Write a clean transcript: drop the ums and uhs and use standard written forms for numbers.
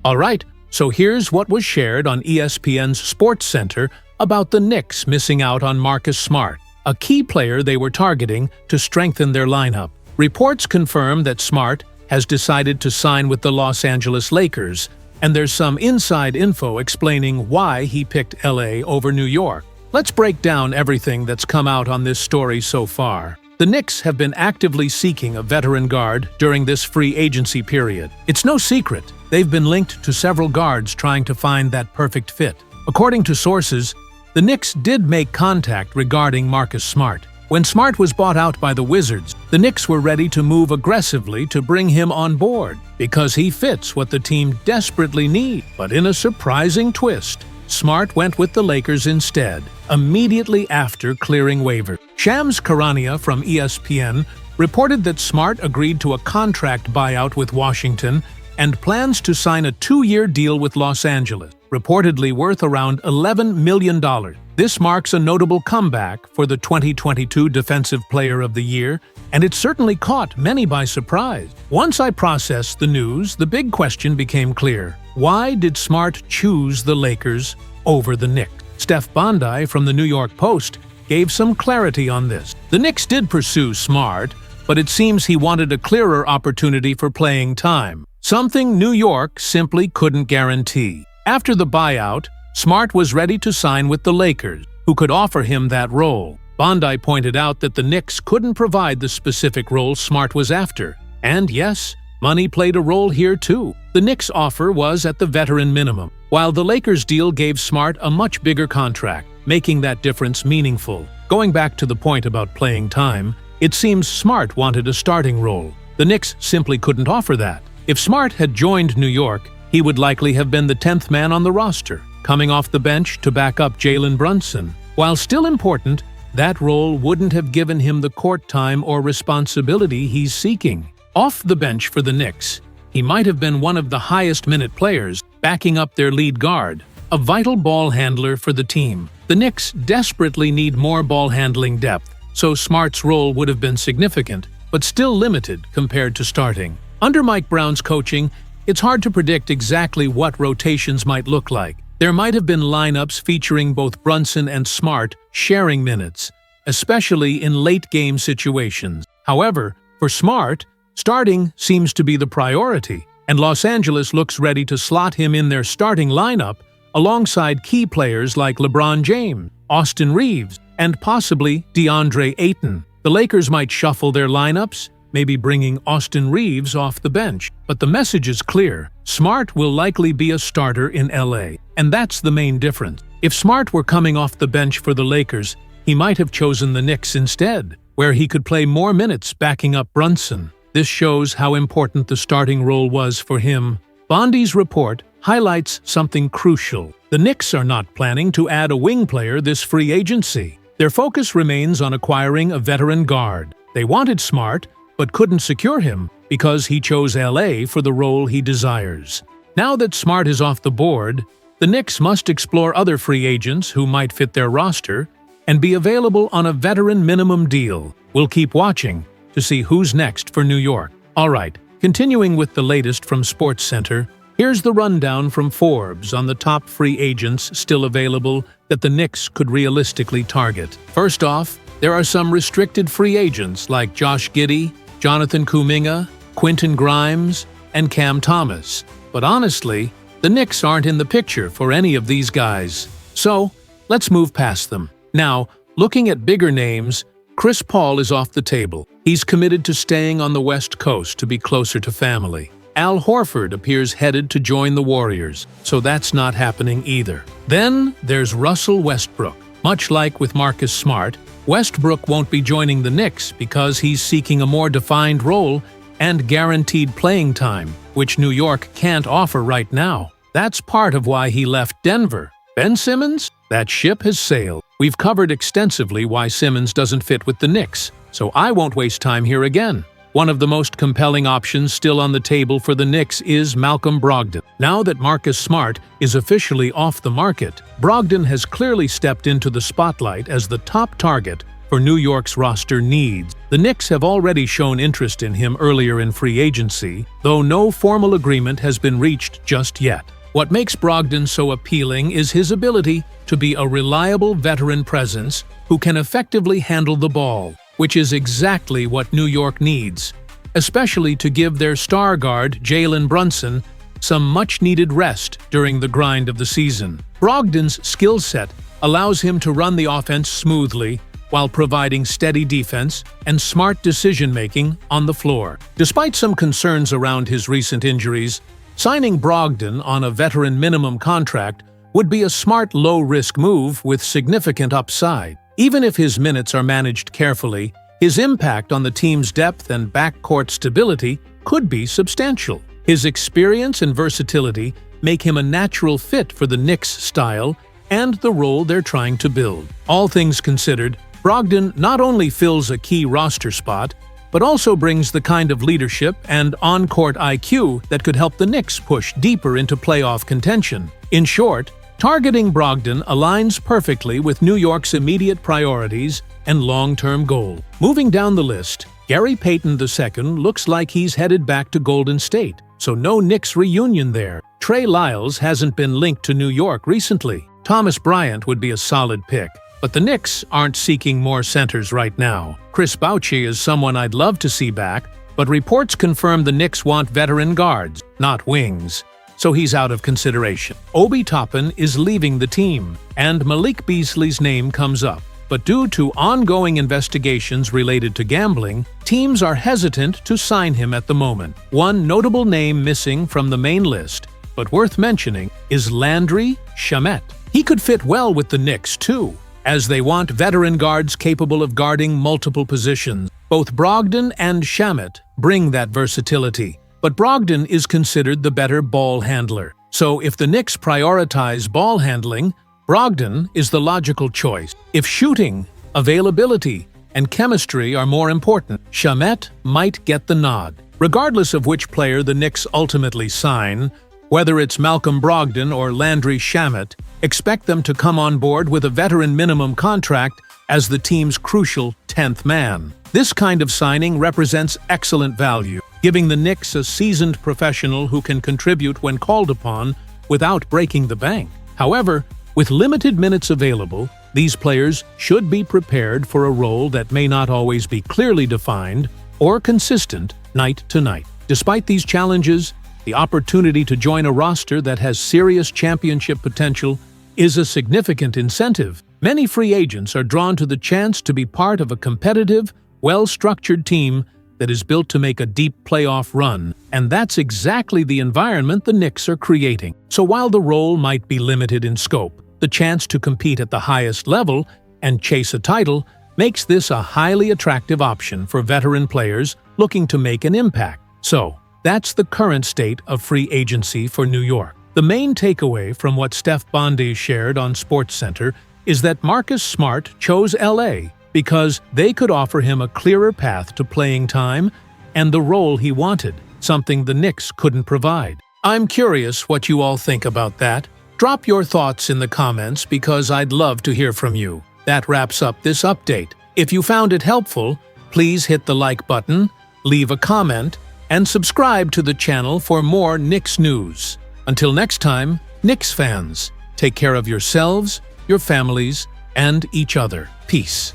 Alright, so here's what was shared on ESPN's Sports Center about the Knicks missing out on Marcus Smart, a key player they were targeting to strengthen their lineup. Reports confirm that Smart has decided to sign with the Los Angeles Lakers, and there's some inside info explaining why he picked LA over New York. Let's break down everything that's come out on this story so far. The Knicks have been actively seeking a veteran guard during this free agency period. It's no secret, they've been linked to several guards trying to find that perfect fit. According to sources, the Knicks did make contact regarding Marcus Smart. When Smart was bought out by the Wizards, the Knicks were ready to move aggressively to bring him on board because he fits what the team desperately needs. But in a surprising twist, Smart went with the Lakers instead, immediately after clearing waivers. Shams Charania from ESPN reported that Smart agreed to a contract buyout with Washington and plans to sign a 2-year deal with Los Angeles, reportedly worth around $11 million. This marks a notable comeback for the 2022 Defensive Player of the Year, and it certainly caught many by surprise. Once I processed the news, the big question became clear. Why did Smart choose the Lakers over the Knicks? Steph Bondi from the New York Post gave some clarity on this. The Knicks did pursue Smart, but it seems he wanted a clearer opportunity for playing time, something New York simply couldn't guarantee. After the buyout, Smart was ready to sign with the Lakers, who could offer him that role. Bondi pointed out that the Knicks couldn't provide the specific role Smart was after. And yes, money played a role here too. The Knicks' offer was at the veteran minimum, while the Lakers' deal gave Smart a much bigger contract, making that difference meaningful. Going back to the point about playing time, it seems Smart wanted a starting role. The Knicks simply couldn't offer that. If Smart had joined New York, he would likely have been the 10th man on the roster, coming off the bench to back up Jalen Brunson. While still important, that role wouldn't have given him the court time or responsibility he's seeking. Off the bench for the Knicks, he might have been one of the highest-minute players, backing up their lead guard, a vital ball handler for the team. The Knicks desperately need more ball-handling depth, so Smart's role would have been significant, but still limited compared to starting. Under Mike Brown's coaching, it's hard to predict exactly what rotations might look like. There might have been lineups featuring both Brunson and Smart sharing minutes, especially in late-game situations. However, for Smart, starting seems to be the priority, and Los Angeles looks ready to slot him in their starting lineup alongside key players like LeBron James, Austin Reeves, and possibly DeAndre Ayton. The Lakers might shuffle their lineups, maybe bringing Austin Reeves off the bench. But the message is clear. Smart will likely be a starter in LA, and that's the main difference. If Smart were coming off the bench for the Lakers, he might have chosen the Knicks instead, where he could play more minutes backing up Brunson. This shows how important the starting role was for him. Bondi's report highlights something crucial. The Knicks are not planning to add a wing player this free agency. Their focus remains on acquiring a veteran guard. They wanted Smart, but couldn't secure him because he chose LA for the role he desires. Now that Smart is off the board, the Knicks must explore other free agents who might fit their roster and be available on a veteran minimum deal. We'll keep watching to see who's next for New York. Alright, continuing with the latest from Sports Center, here's the rundown from Forbes on the top free agents still available that the Knicks could realistically target. First off, there are some restricted free agents like Josh Giddey, Jonathan Kuminga, Quentin Grimes, and Cam Thomas. But honestly, the Knicks aren't in the picture for any of these guys. So, let's move past them. Now, looking at bigger names, Chris Paul is off the table. He's committed to staying on the West Coast to be closer to family. Al Horford appears headed to join the Warriors, so that's not happening either. Then there's Russell Westbrook. Much like with Marcus Smart, Westbrook won't be joining the Knicks because he's seeking a more defined role and guaranteed playing time, which New York can't offer right now. That's part of why he left Denver. Ben Simmons? That ship has sailed. We've covered extensively why Simmons doesn't fit with the Knicks, so I won't waste time here again. One of the most compelling options still on the table for the Knicks is Malcolm Brogdon. Now that Marcus Smart is officially off the market, Brogdon has clearly stepped into the spotlight as the top target for New York's roster needs. The Knicks have already shown interest in him earlier in free agency, though no formal agreement has been reached just yet. What makes Brogdon so appealing is his ability to be a reliable veteran presence who can effectively handle the ball, which is exactly what New York needs, especially to give their star guard, Jalen Brunson, some much-needed rest during the grind of the season. Brogdon's skill set allows him to run the offense smoothly while providing steady defense and smart decision-making on the floor. Despite some concerns around his recent injuries, signing Brogdon on a veteran minimum contract would be a smart low-risk move with significant upside. Even if his minutes are managed carefully, his impact on the team's depth and backcourt stability could be substantial. His experience and versatility make him a natural fit for the Knicks' style and the role they're trying to build. All things considered, Brogdon not only fills a key roster spot, but also brings the kind of leadership and on-court IQ that could help the Knicks push deeper into playoff contention. In short, targeting Brogdon aligns perfectly with New York's immediate priorities and long-term goal. Moving down the list, Gary Payton II looks like he's headed back to Golden State, so no Knicks reunion there. Trey Lyles hasn't been linked to New York recently. Thomas Bryant would be a solid pick, but the Knicks aren't seeking more centers right now. Chris Boucher is someone I'd love to see back, but reports confirm the Knicks want veteran guards, not wings, so he's out of consideration. Obi Toppin is leaving the team, and Malik Beasley's name comes up. But due to ongoing investigations related to gambling, teams are hesitant to sign him at the moment. One notable name missing from the main list, but worth mentioning, is Landry Shamet. He could fit well with the Knicks, too, as they want veteran guards capable of guarding multiple positions. Both Brogdon and Shamet bring that versatility, but Brogdon is considered the better ball handler. So if the Knicks prioritize ball handling, Brogdon is the logical choice. If shooting, availability, and chemistry are more important, Shamet might get the nod. Regardless of which player the Knicks ultimately sign, whether it's Malcolm Brogdon or Landry Shamet, expect them to come on board with a veteran minimum contract as the team's crucial 10th man. This kind of signing represents excellent value, giving the Knicks a seasoned professional who can contribute when called upon without breaking the bank. However, with limited minutes available, these players should be prepared for a role that may not always be clearly defined or consistent night to night. Despite these challenges, the opportunity to join a roster that has serious championship potential is a significant incentive. Many free agents are drawn to the chance to be part of a competitive, well-structured team that is built to make a deep playoff run, and that's exactly the environment the Knicks are creating. So while the role might be limited in scope, the chance to compete at the highest level and chase a title makes this a highly attractive option for veteran players looking to make an impact. So, that's the current state of free agency for New York. The main takeaway from what Steph Bondy shared on SportsCenter is that Marcus Smart chose LA because they could offer him a clearer path to playing time and the role he wanted, something the Knicks couldn't provide. I'm curious what you all think about that. Drop your thoughts in the comments because I'd love to hear from you. That wraps up this update. If you found it helpful, please hit the like button, leave a comment, and subscribe to the channel for more Knicks news. Until next time, Knicks fans, take care of yourselves, your families, and each other. Peace.